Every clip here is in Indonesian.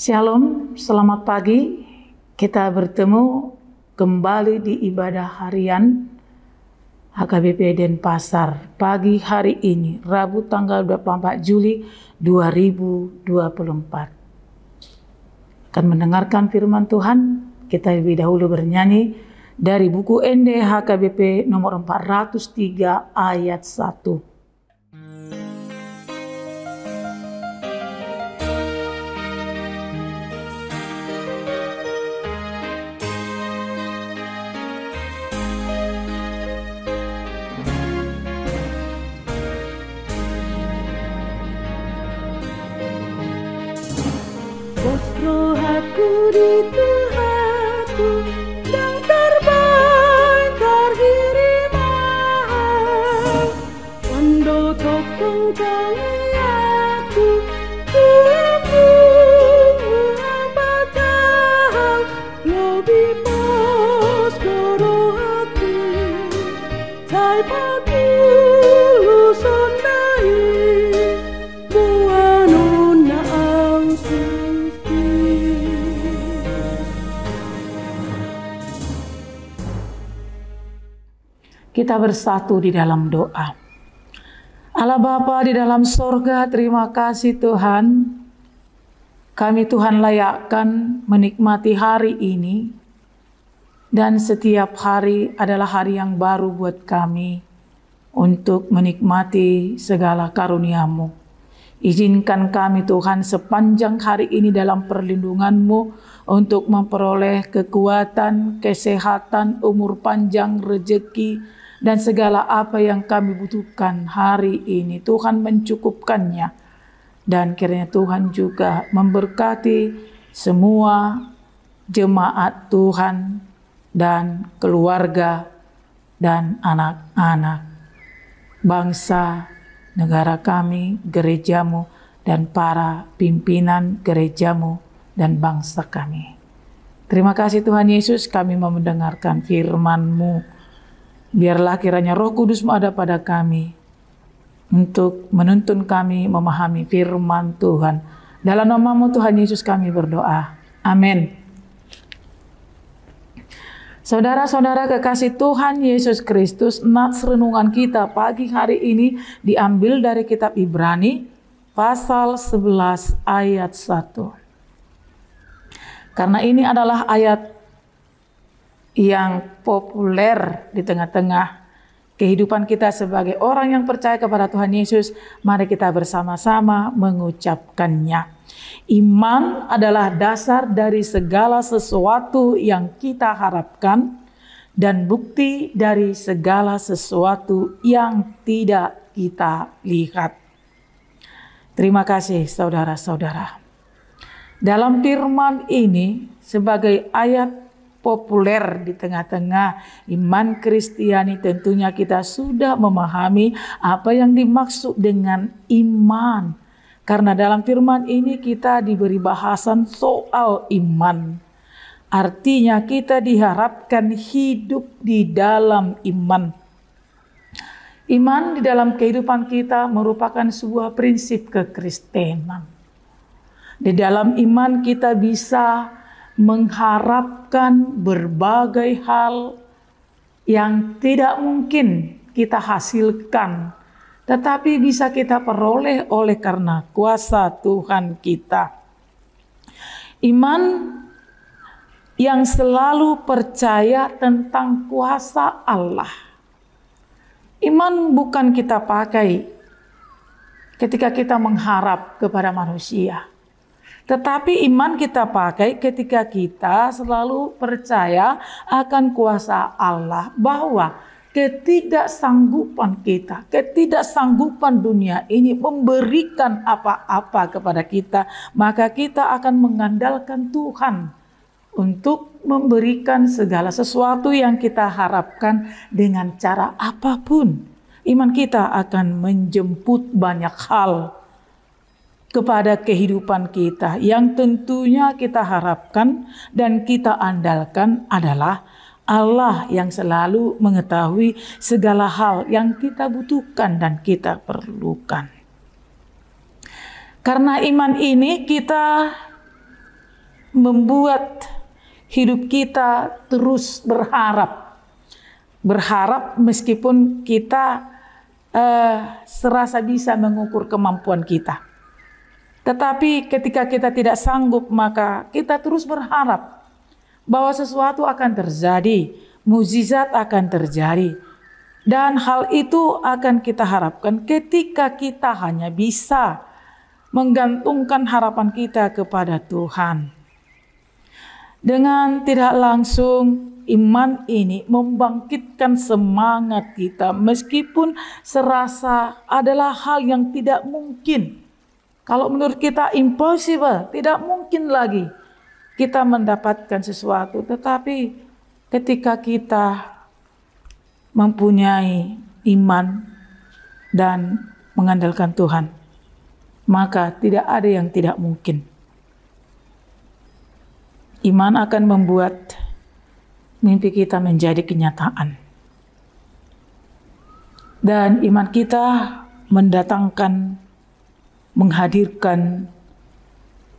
Shalom, selamat pagi. Kita bertemu kembali di ibadah harian HKBP Denpasar pagi hari ini, Rabu tanggal 24 Juli 2024. Akan mendengarkan firman Tuhan, kita lebih dahulu bernyanyi dari buku ND HKBP nomor 403 ayat 1. Rohaku di Tuhanku yang terbaik terkirimah, Wando topeng kaliaku Tuhanku apatah lebih pas rohaku cai paku lusondai buanuna aku. Kita bersatu di dalam doa. Allah Bapa di dalam sorga, terima kasih Tuhan. Kami Tuhan layakkan menikmati hari ini. Dan setiap hari adalah hari yang baru buat kami. Untuk menikmati segala karunia-Mu. Izinkan kami Tuhan sepanjang hari ini dalam perlindungan-Mu. Untuk memperoleh kekuatan, kesehatan, umur panjang, rezeki, dan segala apa yang kami butuhkan hari ini. Tuhan mencukupkannya. Dan kiranya Tuhan juga memberkati semua jemaat Tuhan dan keluarga dan anak-anak. Bangsa, negara kami, gerejamu, dan para pimpinan gerejamu dan bangsa kami. Terima kasih Tuhan Yesus, kami mau mendengarkan firman-Mu. Biarlah kiranya Roh Kudus-Mu ada pada kami untuk menuntun kami memahami firman Tuhan. Dalam nama-Mu Tuhan Yesus kami berdoa. Amin. Saudara-saudara kekasih Tuhan Yesus Kristus, nats renungan kita pagi hari ini diambil dari kitab Ibrani pasal 11 ayat 1. Karena ini adalah ayat yang populer di tengah-tengah kehidupan kita sebagai orang yang percaya kepada Tuhan Yesus, mari kita bersama-sama mengucapkannya. Iman adalah dasar dari segala sesuatu yang kita harapkan dan bukti dari segala sesuatu yang tidak kita lihat. Terima kasih saudara-saudara. Dalam firman ini sebagai ayat populer di tengah-tengah iman Kristiani, tentunya kita sudah memahami apa yang dimaksud dengan iman. Karena dalam firman ini kita diberi bahasan soal iman. Artinya kita diharapkan hidup di dalam iman. Iman di dalam kehidupan kita merupakan sebuah prinsip kekristenan. Di dalam iman kita bisa mengharapkan berbagai hal yang tidak mungkin kita hasilkan, tetapi bisa kita peroleh oleh karena kuasa Tuhan kita. Iman yang selalu percaya tentang kuasa Allah. Iman bukan kita pakai ketika kita mengharap kepada manusia. Tetapi iman kita pakai ketika kita selalu percaya akan kuasa Allah, bahwa ketidaksanggupan kita, ketidaksanggupan dunia ini memberikan apa-apa kepada kita, maka kita akan mengandalkan Tuhan untuk memberikan segala sesuatu yang kita harapkan dengan cara apapun. Iman kita akan menjemput banyak hal kepada kehidupan kita yang tentunya kita harapkan dan kita andalkan adalah Allah yang selalu mengetahui segala hal yang kita butuhkan dan kita perlukan. Karena iman ini kita membuat hidup kita terus berharap. Berharap meskipun kita serasa bisa mengukur kemampuan kita. Tetapi ketika kita tidak sanggup, maka kita terus berharap bahwa sesuatu akan terjadi, mukjizat akan terjadi. Dan hal itu akan kita harapkan ketika kita hanya bisa menggantungkan harapan kita kepada Tuhan. Dengan tidak langsung, iman ini membangkitkan semangat kita meskipun serasa adalah hal yang tidak mungkin. Kalau menurut kita impossible, tidak mungkin lagi kita mendapatkan sesuatu. Tetapi ketika kita mempunyai iman dan mengandalkan Tuhan, maka tidak ada yang tidak mungkin. Iman akan membuat mimpi kita menjadi kenyataan. Dan iman kita menghadirkan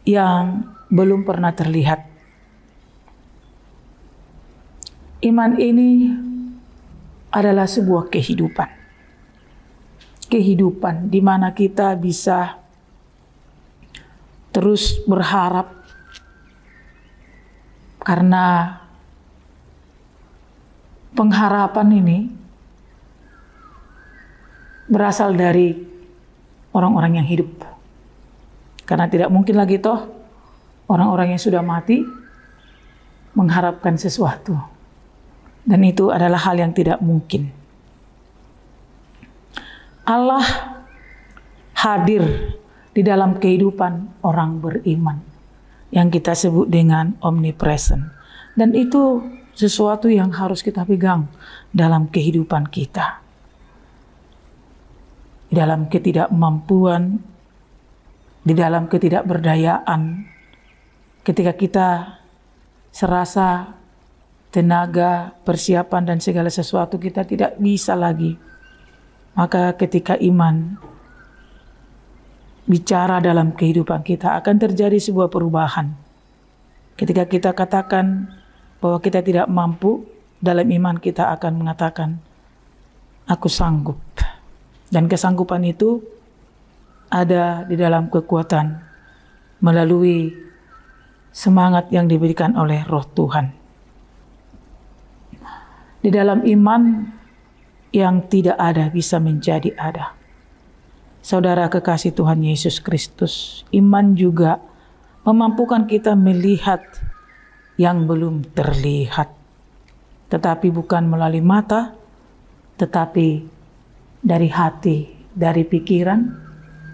yang belum pernah terlihat. Iman ini adalah sebuah kehidupan. Kehidupan di mana kita bisa terus berharap, karena pengharapan ini berasal dari orang-orang yang hidup. Karena tidak mungkin lagi toh orang-orang yang sudah mati mengharapkan sesuatu. Dan itu adalah hal yang tidak mungkin. Allah hadir di dalam kehidupan orang beriman yang kita sebut dengan omnipresent. Dan itu sesuatu yang harus kita pegang dalam kehidupan kita. Di dalam ketidakmampuan, di dalam ketidakberdayaan, ketika kita serasa tenaga, persiapan dan segala sesuatu kita tidak bisa lagi, maka ketika iman bicara dalam kehidupan kita akan terjadi sebuah perubahan. Ketika kita katakan bahwa kita tidak mampu, dalam iman kita akan mengatakan, aku sanggup. Dan kesanggupan itu ada di dalam kekuatan melalui semangat yang diberikan oleh Roh Tuhan. Di dalam iman yang tidak ada bisa menjadi ada. Saudara kekasih Tuhan Yesus Kristus, iman juga memampukan kita melihat yang belum terlihat. Tetapi bukan melalui mata, tetapi dari hati, dari pikiran,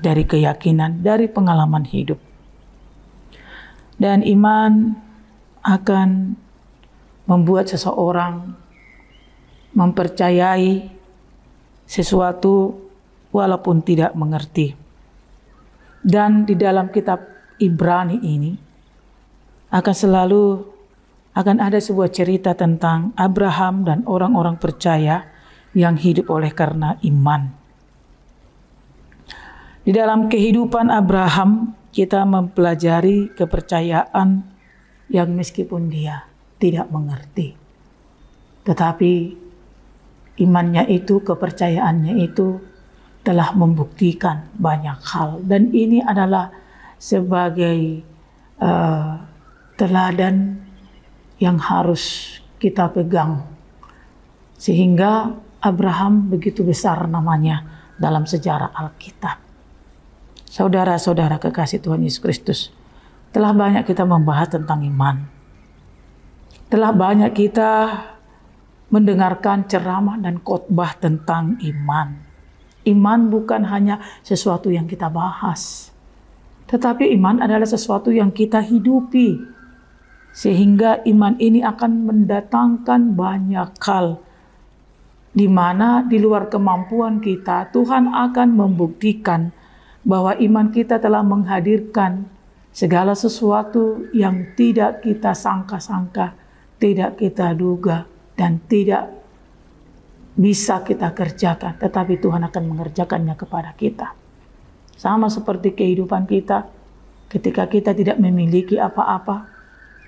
dari keyakinan, dari pengalaman hidup. Dan iman akan membuat seseorang mempercayai sesuatu walaupun tidak mengerti. Dan di dalam kitab Ibrani ini akan ada sebuah cerita tentang Abraham dan orang-orang percaya yang hidup oleh karena iman. Di dalam kehidupan Abraham kita mempelajari kepercayaan yang meskipun dia tidak mengerti, tetapi imannya itu, kepercayaannya itu telah membuktikan banyak hal. Dan ini adalah sebagai teladan yang harus kita pegang. Sehingga Abraham begitu besar namanya dalam sejarah Alkitab. Saudara-saudara kekasih Tuhan Yesus Kristus, telah banyak kita membahas tentang iman. Telah banyak kita mendengarkan ceramah dan khotbah tentang iman. Iman bukan hanya sesuatu yang kita bahas, tetapi iman adalah sesuatu yang kita hidupi. Sehingga iman ini akan mendatangkan banyak hal, di mana di luar kemampuan kita, Tuhan akan membuktikan bahwa iman kita telah menghadirkan segala sesuatu yang tidak kita sangka-sangka, tidak kita duga, dan tidak bisa kita kerjakan, tetapi Tuhan akan mengerjakannya kepada kita. Sama seperti kehidupan kita, ketika kita tidak memiliki apa-apa,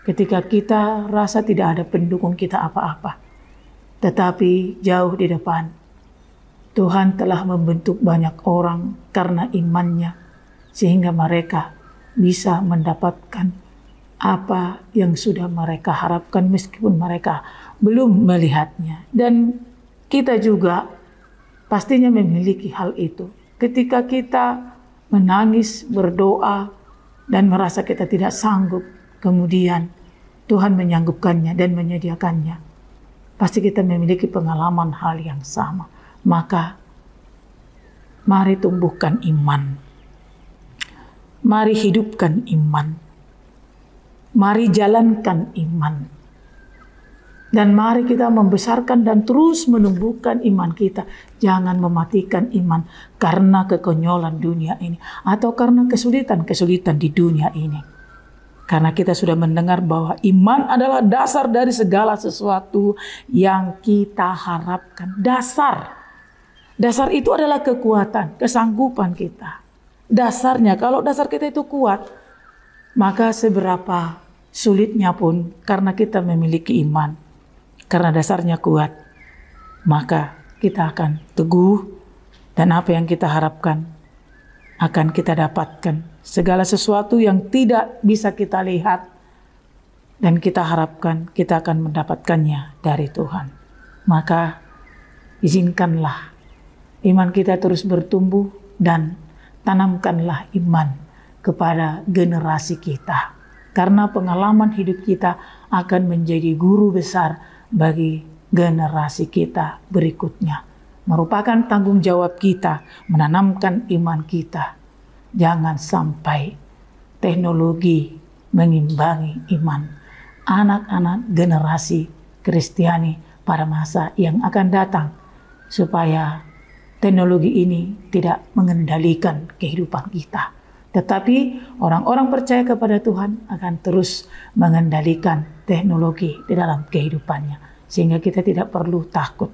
ketika kita rasa tidak ada pendukung kita apa-apa. Tetapi jauh di depan, Tuhan telah membentuk banyak orang karena imannya, sehingga mereka bisa mendapatkan apa yang sudah mereka harapkan meskipun mereka belum melihatnya. Dan kita juga pastinya memiliki hal itu. Ketika kita menangis, berdoa, dan merasa kita tidak sanggup, kemudian Tuhan menyanggupkannya dan menyediakannya. Pasti kita memiliki pengalaman hal yang sama. Maka mari tumbuhkan iman. Mari hidupkan iman. Mari jalankan iman. Dan mari kita membesarkan dan terus menumbuhkan iman kita. Jangan mematikan iman karena kekonyolan dunia ini. Atau karena kesulitan-kesulitan di dunia ini. Karena kita sudah mendengar bahwa iman adalah dasar dari segala sesuatu yang kita harapkan. Dasar. Dasar itu adalah kekuatan, kesanggupan kita. Dasarnya, kalau dasar kita itu kuat, maka seberapa sulitnya pun karena kita memiliki iman. Karena dasarnya kuat, maka kita akan teguh dan apa yang kita harapkan akan kita dapatkan. Segala sesuatu yang tidak bisa kita lihat dan kita harapkan, kita akan mendapatkannya dari Tuhan. Maka izinkanlah iman kita terus bertumbuh dan tanamkanlah iman kepada generasi kita. Karena pengalaman hidup kita akan menjadi guru besar bagi generasi kita berikutnya. Merupakan tanggung jawab kita menanamkan iman kita. Jangan sampai teknologi mengimbangi iman anak-anak generasi Kristiani pada masa yang akan datang, supaya teknologi ini tidak mengendalikan kehidupan kita. Tetapi orang-orang percaya kepada Tuhan akan terus mengendalikan teknologi di dalam kehidupannya. Sehingga kita tidak perlu takut.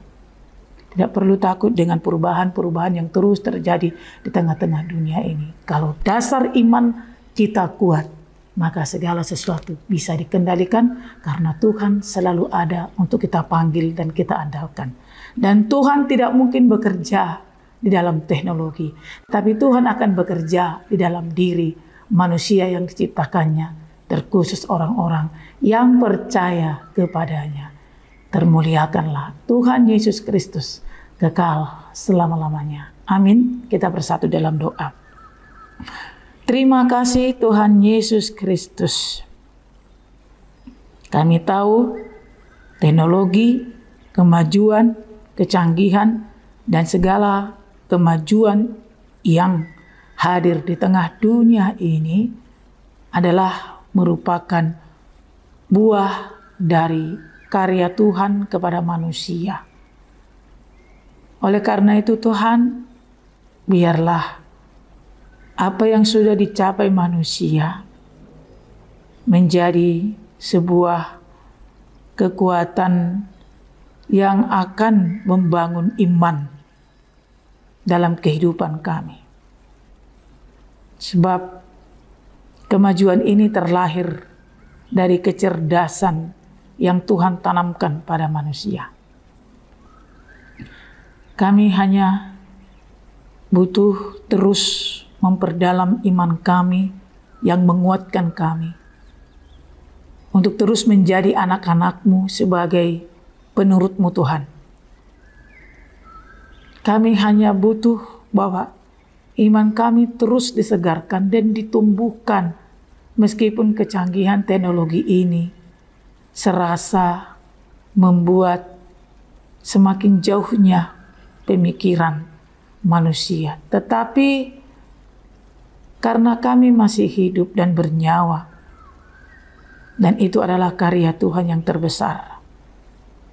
Tidak perlu takut dengan perubahan-perubahan yang terus terjadi di tengah-tengah dunia ini. Kalau dasar iman kita kuat, maka segala sesuatu bisa dikendalikan karena Tuhan selalu ada untuk kita panggil dan kita andalkan. Dan Tuhan tidak mungkin bekerja di dalam teknologi, tapi Tuhan akan bekerja di dalam diri manusia yang diciptakannya, terkhusus orang-orang yang percaya kepadanya. Termuliakanlah Tuhan Yesus Kristus kekal selama-lamanya. Amin. Kita bersatu dalam doa. Terima kasih Tuhan Yesus Kristus. Kami tahu teknologi, kemajuan, kecanggihan, dan segala kemajuan yang hadir di tengah dunia ini adalah merupakan buah dari karya Tuhan kepada manusia. Oleh karena itu Tuhan, biarlah apa yang sudah dicapai manusia menjadi sebuah kekuatan yang akan membangun iman dalam kehidupan kami. Sebab kemajuan ini terlahir dari kecerdasan yang Tuhan tanamkan pada manusia. Kami hanya butuh terus memperdalam iman kami yang menguatkan kami untuk terus menjadi anak-anak-Mu sebagai penurut-Mu Tuhan. Kami hanya butuh bahwa iman kami terus disegarkan dan ditumbuhkan meskipun kecanggihan teknologi ini serasa membuat semakin jauhnya pemikiran manusia. Tetapi karena kami masih hidup dan bernyawa, dan itu adalah karya Tuhan yang terbesar.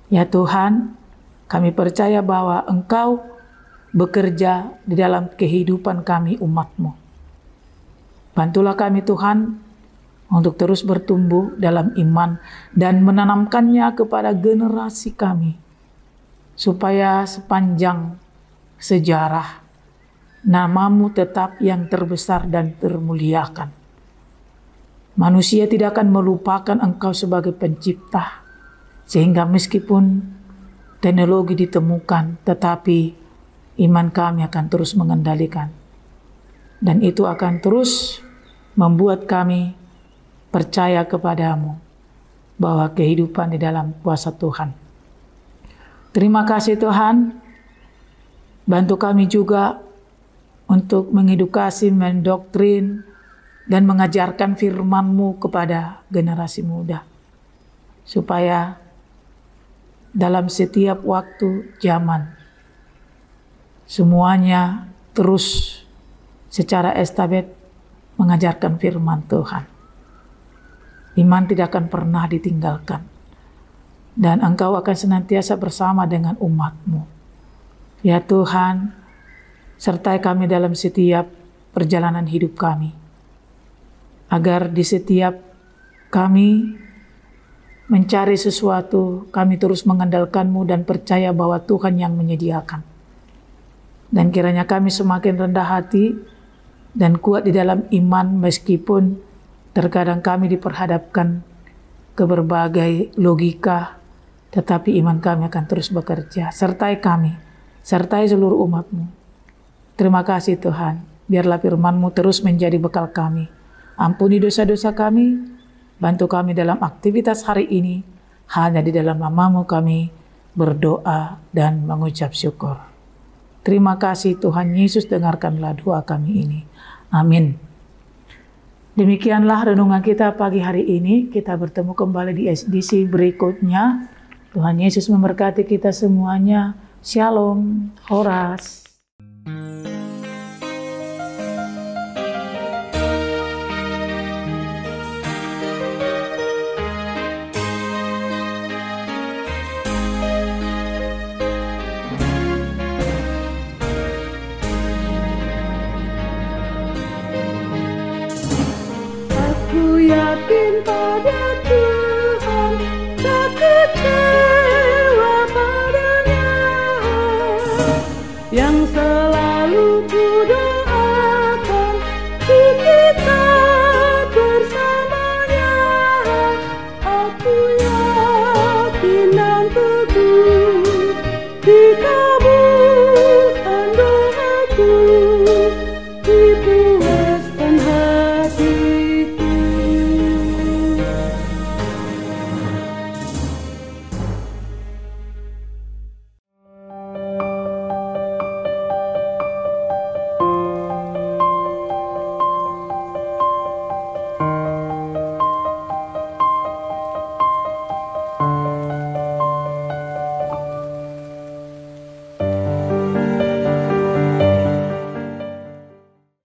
Ya Tuhan, kami percaya bahwa Engkau bekerja di dalam kehidupan kami umat-Mu. Bantulah kami Tuhan untuk terus bertumbuh dalam iman dan menanamkannya kepada generasi kami, supaya sepanjang sejarah nama-Mu tetap yang terbesar dan termuliakan. Manusia tidak akan melupakan Engkau sebagai pencipta, sehingga meskipun teknologi ditemukan, tetapi iman kami akan terus mengendalikan. Dan itu akan terus membuat kami percaya kepadamu bahwa kehidupan di dalam kuasa Tuhan. Terima kasih Tuhan, bantu kami juga untuk mengedukasi, mendoktrin, dan mengajarkan firman-Mu kepada generasi muda. Supaya dalam setiap waktu zaman, semuanya terus secara estafet mengajarkan firman Tuhan. Iman tidak akan pernah ditinggalkan. Dan Engkau akan senantiasa bersama dengan umat-Mu. Ya Tuhan, sertai kami dalam setiap perjalanan hidup kami. Agar di setiap kami mencari sesuatu, kami terus mengandalkan-Mu dan percaya bahwa Tuhan yang menyediakan. Dan kiranya kami semakin rendah hati dan kuat di dalam iman meskipun terkadang kami diperhadapkan ke berbagai logika, tetapi iman kami akan terus bekerja. Sertai kami, sertai seluruh umat-Mu. Terima kasih Tuhan, biarlah firman-Mu terus menjadi bekal kami. Ampuni dosa-dosa kami, bantu kami dalam aktivitas hari ini. Hanya di dalam nama-Mu kami berdoa dan mengucap syukur. Terima kasih Tuhan Yesus, dengarkanlah doa kami ini. Amin. Demikianlah renungan kita pagi hari ini. Kita bertemu kembali di edisi berikutnya. Tuhan Yesus memberkati kita semuanya. Shalom, Horas. Yakin pada Tuhan, tak kecewa padanya, yang selalu kudoakan di kita bersamanya. Aku yakin dan teguh di